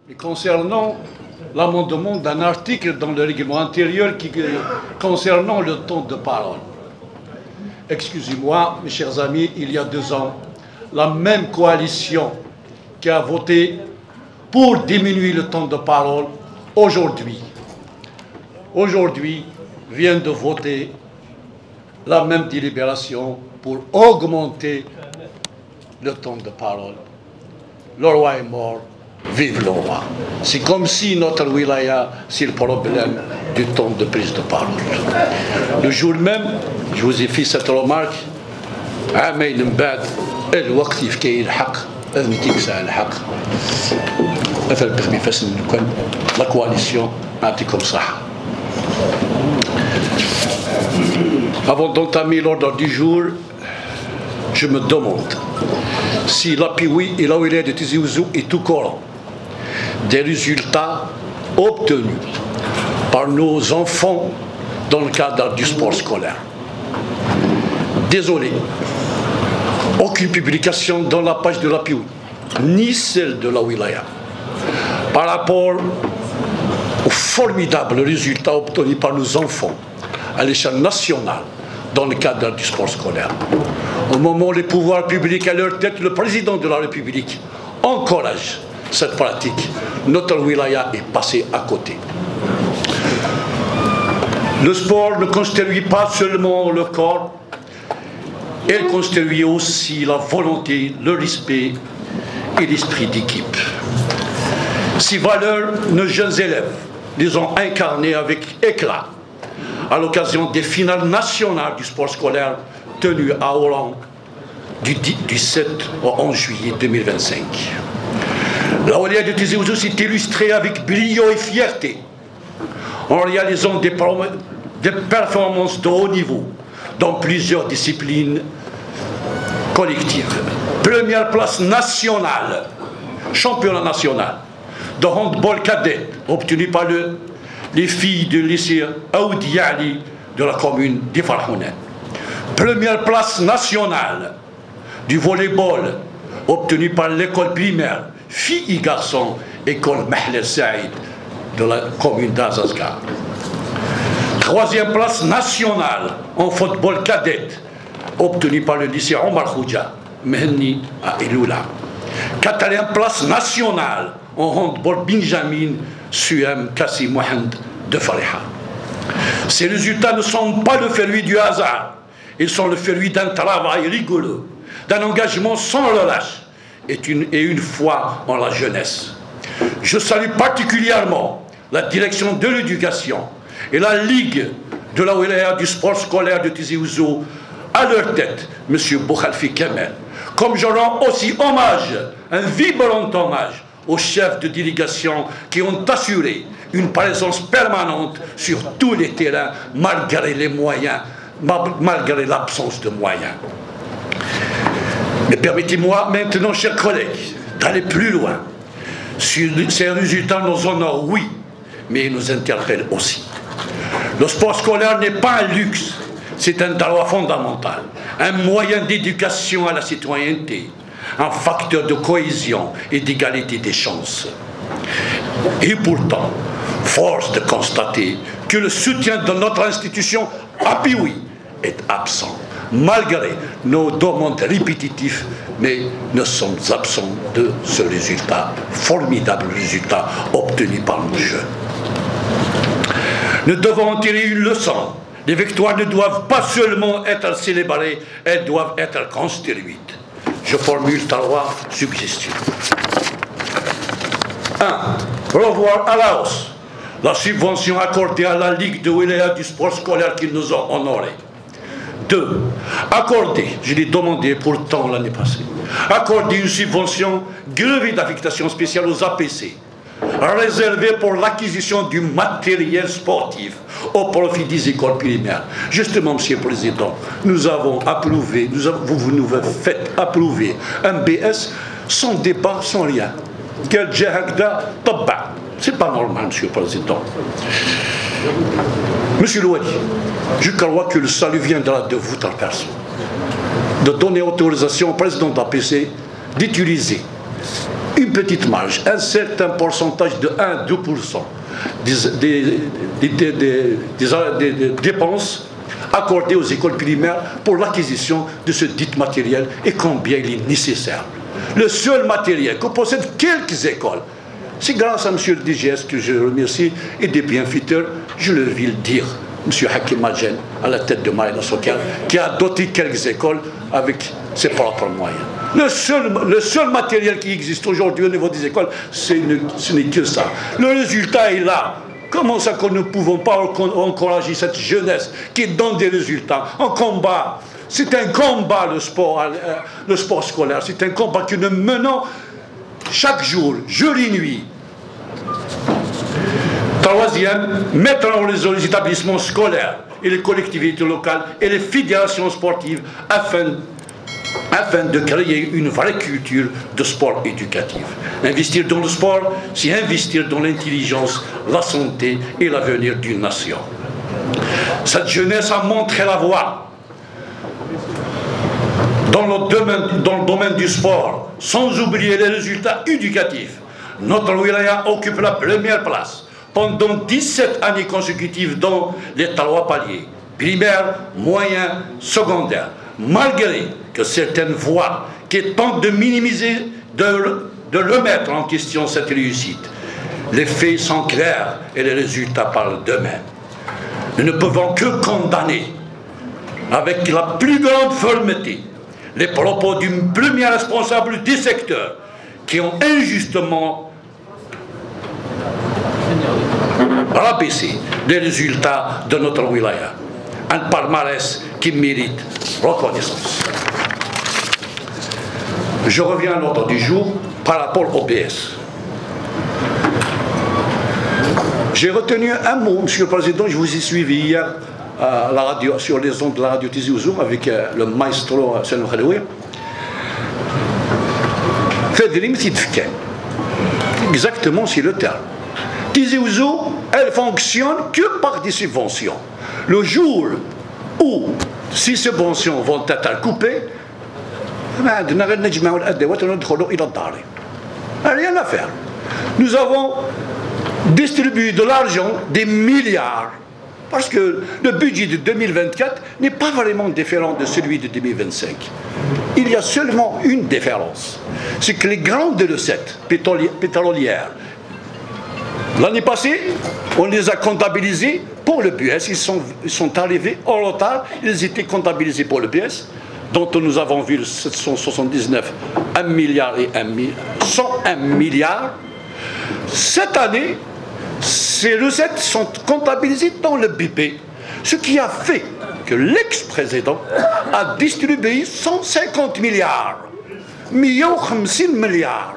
Et concernant l'amendement d'un article dans le règlement intérieur concernant le temps de parole. Excusez-moi, mes chers amis, il y a 2 ans, la même coalition qui a voté pour diminuer le temps de parole, aujourd'hui vient de voter la même délibération pour augmenter le temps de parole. Le roi est mort, vive le roi. C'est comme si notre wilaya, c'est le problème du temps de prise de parole. Le jour même, je vous ai fait cette remarque, عامين من بعد الوقت يفكي الحق أذنتي ساعة الحق مثل بخمي فاسن كان لا كواليسيون نعطيكم صحة. Avant d'entamer l'ordre du jour, je me demande si la Pioui et la wilaya de Tizi Ouzou est au courant des résultats obtenus par nos enfants dans le cadre du sport scolaire. Désolé, aucune publication dans la page de la Pioui, ni celle de la wilaya, par rapport aux formidables résultats obtenus par nos enfants à l'échelle nationale dans le cadre du sport scolaire. Au moment où les pouvoirs publics à leur tête, le président de la République encourage cette pratique, notre wilaya est passé à côté. Le sport ne constitue pas seulement le corps, il constitue aussi la volonté, le respect et l'esprit d'équipe. Ces valeurs, nos jeunes élèves les ont incarnées avec éclat à l'occasion des finales nationales du sport scolaire tenues à Oran du 7 au 11 juillet 2025. La wilaya de Tizi Ouzou s'est illustrée avec brio et fierté en réalisant des performances de haut niveau dans plusieurs disciplines collectives. Première place nationale, championnat national de handball cadet obtenu par les filles du lycée Aoudi Ali de la commune d'Ifarhounen. Première place nationale du volleyball obtenu par l'école primaire filles et garçons, école Mahlel Saïd de la commune d'Azazgar. 3e place nationale en football cadet obtenue par le lycée Omar Khouja, Mehni à Iloula. 4e place nationale en handball Benjamin Suem Kassi Mohand de Fariha. Ces résultats ne sont pas le fruit du hasard, ils sont le fruit d'un travail rigoureux, d'un engagement sans relâche et une foi en la jeunesse. Je salue particulièrement la direction de l'éducation et la Ligue de la wilaya du sport scolaire de Tizi Ouzou, à leur tête, M. Bokhalfi Kemel. Comme je rends aussi hommage, un vibrant hommage, aux chefs de délégation qui ont assuré une présence permanente sur tous les terrains, malgré les moyens, malgré l'absence de moyens. Mais permettez-moi maintenant, chers collègues, d'aller plus loin. Ces résultats nous honorent, oui, mais ils nous interpellent aussi. Le sport scolaire n'est pas un luxe, c'est un droit fondamental, un moyen d'éducation à la citoyenneté, un facteur de cohésion et d'égalité des chances. Et pourtant, force de constater que le soutien de notre institution à Pioui est absent, malgré nos demandes répétitives, mais nous sommes absents de ce résultat, formidable résultat obtenu par nos jeunes. Nous devons en tirer une leçon. Les victoires ne doivent pas seulement être célébrées, elles doivent être construites. Je formule 3 suggestions. 1. Revoir à la hausse la subvention accordée à la Ligue de wilaya du sport scolaire qui nous a honorés. 2. Accorder, je l'ai demandé pourtant l'année passée, accorder une subvention grevée d'affectation spéciale aux APC, réservée pour l'acquisition du matériel sportif au profit des écoles primaires. Justement, Monsieur le Président, nous avons approuvé, vous nous faites approuver un BS sans débat, sans rien. C'est pas normal, Monsieur le Président. Monsieur Louadi, je crois que le salut viendra de votre personne, de donner autorisation au président d'APC d'utiliser une petite marge, un certain pourcentage de 1-2% des dépenses accordées aux écoles primaires pour l'acquisition de ce dit matériel et combien il est nécessaire. Le seul matériel que possèdent quelques écoles, c'est grâce à M. le DGS que je remercie et des bienfaiteurs, je le vais le dire, M. Hakim Madjen, à la tête de Marina Socal, qui a doté quelques écoles avec ses propres moyens. Le seul matériel qui existe aujourd'hui au niveau des écoles, ce n'est que ça. Le résultat est là. Comment ça que nous ne pouvons pas encourager cette jeunesse qui donne des résultats en combat? C'est un combat, le sport scolaire. C'est un combat que nous menons chaque jour, jour et nuit. Troisième, mettre en réseau les établissements scolaires et les collectivités locales et les fédérations sportives afin de créer une vraie culture de sport éducatif. Investir dans le sport, c'est investir dans l'intelligence, la santé et l'avenir d'une nation. Cette jeunesse a montré la voie dans le domaine du sport, sans oublier les résultats éducatifs. Notre wilaya occupe la première place pendant 17 années consécutives dans les 3 paliers, primaire, moyen, secondaire. Malgré que certaines voix qui tentent de minimiser, de remettre en question cette réussite, les faits sont clairs et les résultats parlent d'eux-mêmes. Nous ne pouvons que condamner avec la plus grande fermeté les propos du premier responsable du secteur qui ont injustement rabaissé les résultats de notre wilaya. Un palmarès qui mérite reconnaissance. Je reviens à l'ordre du jour par rapport au PS. J'ai retenu un mot, Monsieur le Président, je vous ai suivi hier à la radio, sur les ondes de la radio Tizi Ouzou avec le maestro Salim Khaloui. Exactement, c'est le terme. Tizi Ouzou, elle fonctionne que par des subventions. Le jour où ces subventions vont être coupées, rien à faire. Nous avons distribué de l'argent, des milliards, parce que le budget de 2024 n'est pas vraiment différent de celui de 2025. Il y a seulement une différence, c'est que les grandes recettes pétrolières, l'année passée, on les a comptabilisés pour le BS. Ils sont arrivés en retard. Ils étaient comptabilisés pour le BS, dont nous avons vu le 779, 1 milliard et 101 milliards. Cette année, ces recettes sont comptabilisées dans le BP, ce qui a fait que l'ex-président a distribué 150 milliards, 150 milliards,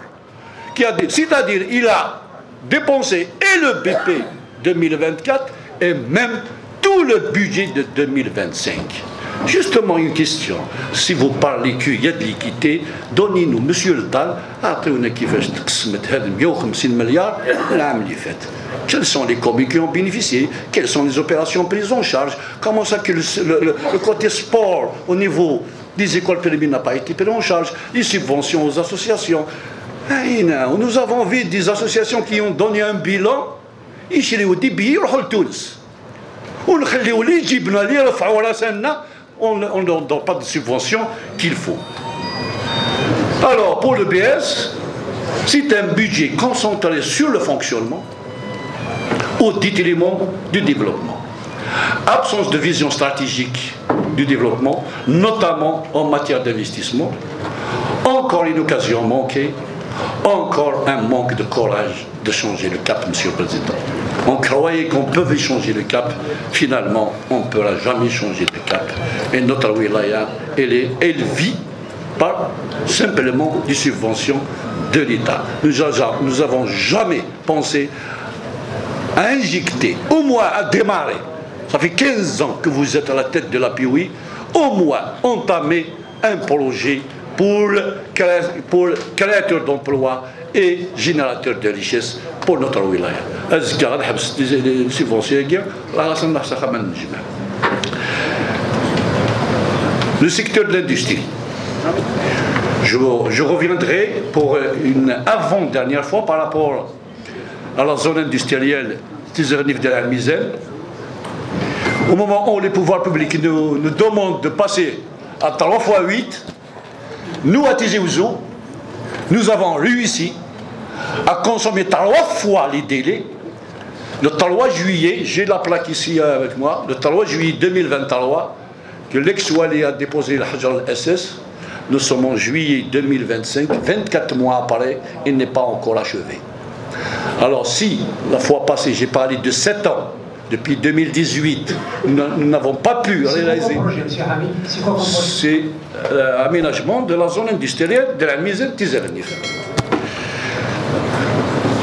c'est-à-dire il a dépensé et le BP 2024 et même tout le budget de 2025. Justement une question, si vous parlez qu'il y a de l'équité, donnez-nous, Monsieur le Tal, après qui fait 150 milliards, quelles sont les communes qui ont bénéficié? Quelles sont les opérations prises en charge? Comment ça que le côté sport au niveau des écoles primaires n'a pas été pris en charge? Les subventions aux associations. Nous avons vu des associations qui ont donné un bilan. On ne leur donne pas de subvention qu'il faut. Alors, pour le BS, c'est un budget concentré sur le fonctionnement au détriment du développement. Absence de vision stratégique du développement, notamment en matière d'investissement. Encore une occasion manquée, encore un manque de courage de changer le cap, Monsieur le Président. On croyait qu'on pouvait changer le cap, finalement, on ne pourra jamais changer le cap. Et notre wilaya, elle vit par simplement des subventions de l'État. Nous n'avons jamais pensé à injecter, au moins à démarrer. Ça fait 15 ans que vous êtes à la tête de la POI, au moins entamer un projet pour créateur d'emplois et générateur de richesse pour notre wilaya. Le secteur de l'industrie. Je reviendrai pour une avant-dernière fois par rapport à la zone industrielle Tizernif de la Mizel. Au moment où les pouvoirs publics nous demandent de passer à 3 fois 8, nous à Tizi Ouzou, nous avons réussi à consommer 3 fois les délais. Le 3 juillet, j'ai la plaque ici avec moi, le 3 juillet 2023, que l'ex-Wali a déposé le Hajar al-SS, nous sommes en juillet 2025, 24 mois après, il n'est pas encore achevé. Alors si, la fois passée, j'ai parlé de 7 ans, depuis 2018, nous n'avons pas pu réaliser. C'est l'aménagement de la zone industrielle de la Mizel Tizernif.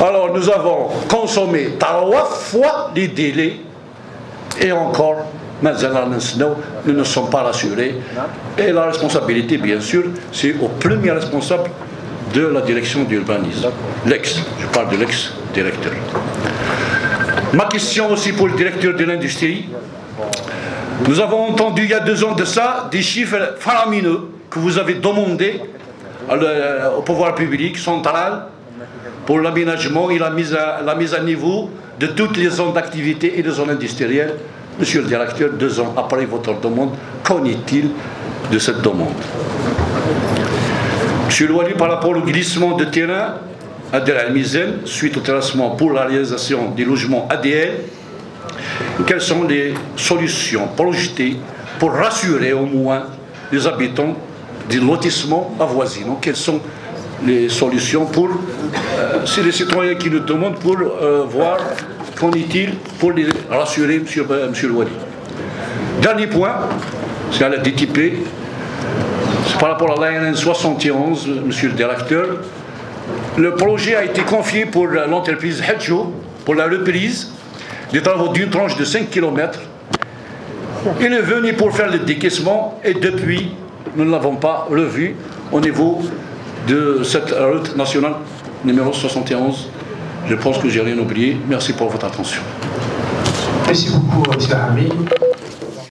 Alors nous avons consommé 3 fois les délais et encore, nous ne sommes pas rassurés. Et la responsabilité, bien sûr, c'est au premier responsable de la direction d'urbanisme. Je parle de l'ex-directeur. Ma question aussi pour le directeur de l'industrie. Nous avons entendu il y a 2 ans de ça des chiffres faramineux que vous avez demandé au pouvoir public central pour l'aménagement et la mise à niveau de toutes les zones d'activité et les zones industrielles. Monsieur le directeur, 2 ans après votre demande, qu'en est-il de cette demande? Monsieur le Wali, par rapport au glissement de terrain à Der Al-Mizel, suite au terrassement pour la réalisation des logements ADL, quelles sont les solutions projetées pour rassurer au moins les habitants des lotissements avoisinants? Quelles sont les solutions pour, c'est les citoyens qui nous demandent pour voir qu'en est-il pour les rassurer, monsieur le Wali. Dernier point, c'est à la DTP, c'est par rapport à l'ANN 71, monsieur le directeur. Le projet a été confié pour l'entreprise Hedjo pour la reprise des travaux d'une tranche de 5 km. Il est venu pour faire le décaissement et depuis, nous ne l'avons pas revu au niveau de cette route nationale numéro 71. Je pense que j'ai rien oublié. Merci pour votre attention. Merci beaucoup, M. Hamid.